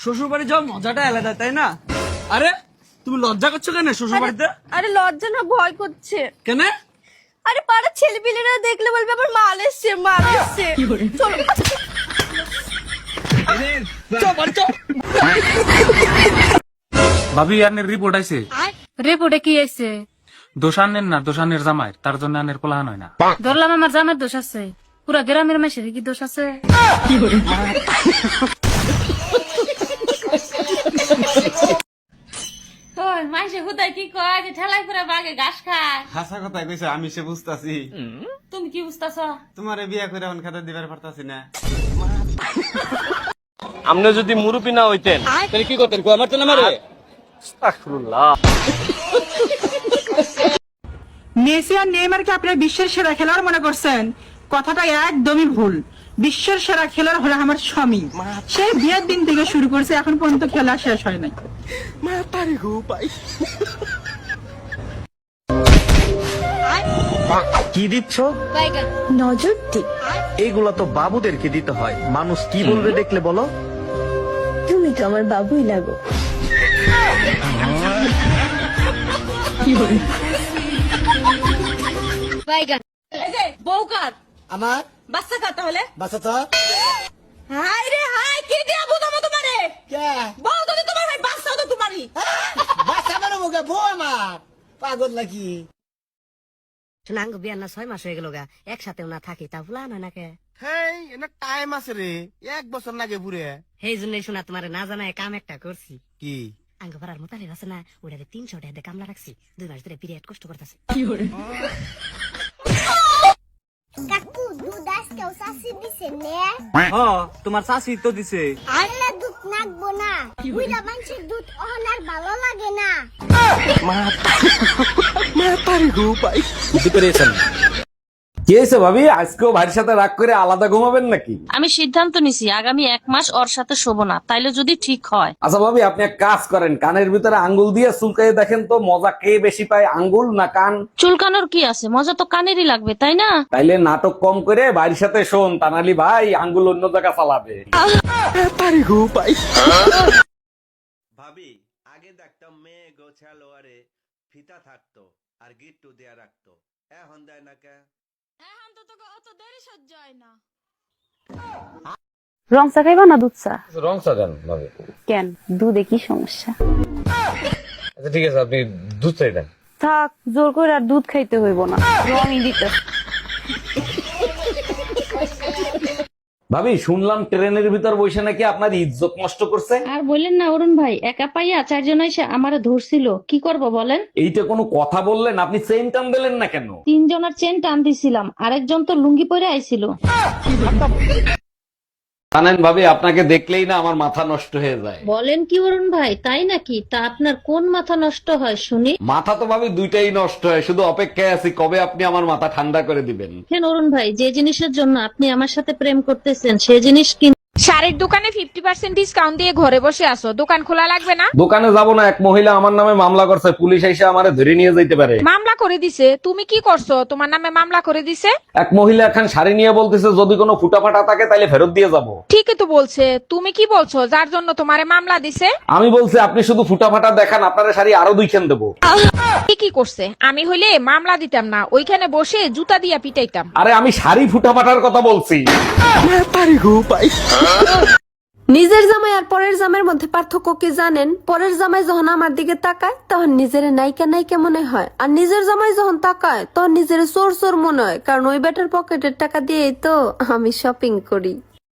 শ্বশুর বাড়ি যাওয়ার মজাটা আলাদা, তাই না? আরে তুমি লজ্জা করছো কেন শ্বশুর বাড়িতে? আরে লজ্জা না, ভয় করছে। কেন? আরে পাড়ার ছেলে পিলেরা দেখলে বলবে আবার মাল এসছে, মাল এসছে। চলো ভাবি আনের রিপোর্ট আইছে। রিপোর্টে কি আইছে? দোষানের না, দোষানের জামাই, তার জন্য আনের পোলাহান হয় না। ধরলাম আমার জামের দোষ আছে, পুরা গ্রামের মাসের কি দোষ আছে? মাসে হুদায় কি কয় যে ঠেলাই করে বাগে ঘাস খায়? হাসা কথা কইছো, আমি সে বুঝতাছি। তুমি কি বুঝতেছ? তোমারে বিয়া করে এখন খাতা দিবার পারতাছি না। আপনি যদি মুরুবি না হইতেন তাহলে কি করতেন? আমার তো না মারে। আস্তাগফিরুল্লাহ। মেসি আর নেইমারকে আপনারা বিশ্বের সেরা খেলোয়াড় মনে করছেন, কথাটা একদমই ভুল। বিশ্বের সেরা খেলোয়াড় হলো আমার স্বামী। সে বিয়ের দিন থেকে শুরু করছে, এখন পর্যন্ত খেলা শেষ হয় নাই। কি দিচ্ছ? নজর দিক। এইগুলা তো বাবুদেরকে দিতে হয়। মানুষ কি বলবে দেখলে বলো? তুমি তো আমার বাবুই লাগো। বউ কার? আমার বাচ্চা কার তাহলে? বাচ্চা তো হাই রে হাই, কি দিয়া বুঝাবো তোমারে? বউ তো তোমার ভাই, বাচ্চা তো তোমারই। বাচ্চা মানে মুখে বউ আমার পাগল নাকি? নাঙ্গ বিয়ার না 6 মাস হয়ে গেল গা, একসাথেও না থাকি, তা ভুলা না নাকে? হেই এনা টাইম আছে রে, 1 বছর লাগে পুরে। সেই জন্যই শোনা তোমারে না জানায় কাম একটা করছি। কি? আঙ্গ পাড়ার মোতালেব আছে না, ওটাতে 300 টাকা কামলা রাখছি। 2 মাস ধরে পিরিয়ড কষ্ট করতেছে। কাকু দুধ আজকেও শাশি দিছে নে? হ্যাঁ, তোমার শাশি তো দিছে। আরে দুধ নাকবো না, বুইড়া মানুষের দুধ অহনার ভালো লাগে না। কি হয়েছে ভাবি? আজকেও ভাইয়ের সাথে রাগ করে আলাদা ঘুমাবেন নাকি? আমি সিদ্ধান্ত নিছি আগামী 1 মাস ওর সাথে শোবো না, তাইলে যদি ঠিক হয়। আচ্ছা ভাবি, আপনি এক কাজ করেন, কানের ভিতরে আঙ্গুল দিয়ে চুলকাই দেখেন তো, মজা কে বেশি পায়, আঙ্গুল না কান? চুলকানোর কি আছে, মজা তো কানেরই লাগবে, তাই না? তাইলে নাটক কম করে ভাইয়ের সাথে শোন, তানালি ভাই আঙ্গুল অন্য জায়গা চালাবে। ভাবি, আগে দেখতাম মেয়ে গোছালো আরে ফিতা থাকতো আর গিট্টু দেয়া রাখতো, এখন দেয় না কে? এখন তো তোকে অত দেরি সহ্য হয় না। রং চা খাইবা না দুধ চা? রং সাজান ভাবি। কেন, দুধে কি সমস্যা? আচ্ছা ঠিক আছে, আপনি দুধ চাই দেন। থাক, জোর করে আর দুধ খাইতে হইব না, রঙই দিতে। ভাবি, শুনলাম ট্রেনের ভিতর বসে নাকি আপনার ইজ্জত নষ্ট করছে। আর বললেন না অরুণ ভাই, একা পাইয়া 4 জন এসে আমারে ধরছিল, কি করব বলেন? এইটা কোনো কথা বললেন? আপনি চেইন টান দিলেন না কেন? 3 জনের চেন টান দিছিলাম, আরেকজন তো লুঙ্গি পরে আইছিল। জানেন ভাবি, আপনাকে দেখলেই না আমার মাথা নষ্ট হয়ে যায়। বলেন কি অরুণ ভাই, তাই নাকি? তা আপনার কোন মাথা নষ্ট হয় শুনি? মাথা তো ভাবি দুইটাই নষ্ট হয়, শুধু অপেক্ষায় আছি কবে আপনি আমার মাথা ঠান্ডা করে দিবেন। কেন অরুণ ভাই, যে জিনিসের জন্য আপনি আমার সাথে প্রেম করতেছেন সে জিনিস কি? শাড়ির দোকানে 50% ডিসকাউন্ট দিয়ে ঘরে বসে আছো, দোকান খোলা লাগবে না? দোকানে যাব না, এক মহিলা আমার নামে মামলা করছে, পুলিশ এসে আমারে ধরে নিয়ে যাইতে পারে। মামলা করে দিছে? তুমি কি করছো, তোমার নামে মামলা করে দিছে? এক মহিলা এখন শাড়ি নিয়ে বলতেছে যদি কোনো ফুটাফাটা থাকে তাহলে ফেরত দিয়ে যাব। ঠিকই তো বলছে, তুমি কি বলছো যার জন্য তোমারে মামলা দিছে? আমি বলছি আপনি শুধু ফুটাফাটা দেখান, আপনার শাড়ি আরো 2 খান দেবো। ঠিকই করছে, আমি হইলে মামলা দিতাম না, ওইখানে বসে জুতা দিয়া পিটাইতাম। আরে আমি শাড়ি ফুটাফাটার কথা বলছি। নিজের জামাই আর পরের জামাইয়ের মধ্যে পার্থক্য কি জানেন? পরের জামাই যখন আমার দিকে তাকায় তখন নিজের নায়িকা নায়িকা মনে হয়, আর নিজের জামাই যখন তাকায় তখন নিজের চোর চোর মনে হয়, কারণ ওই বেটার পকেটের টাকা দিয়েই তো আমি শপিং করি।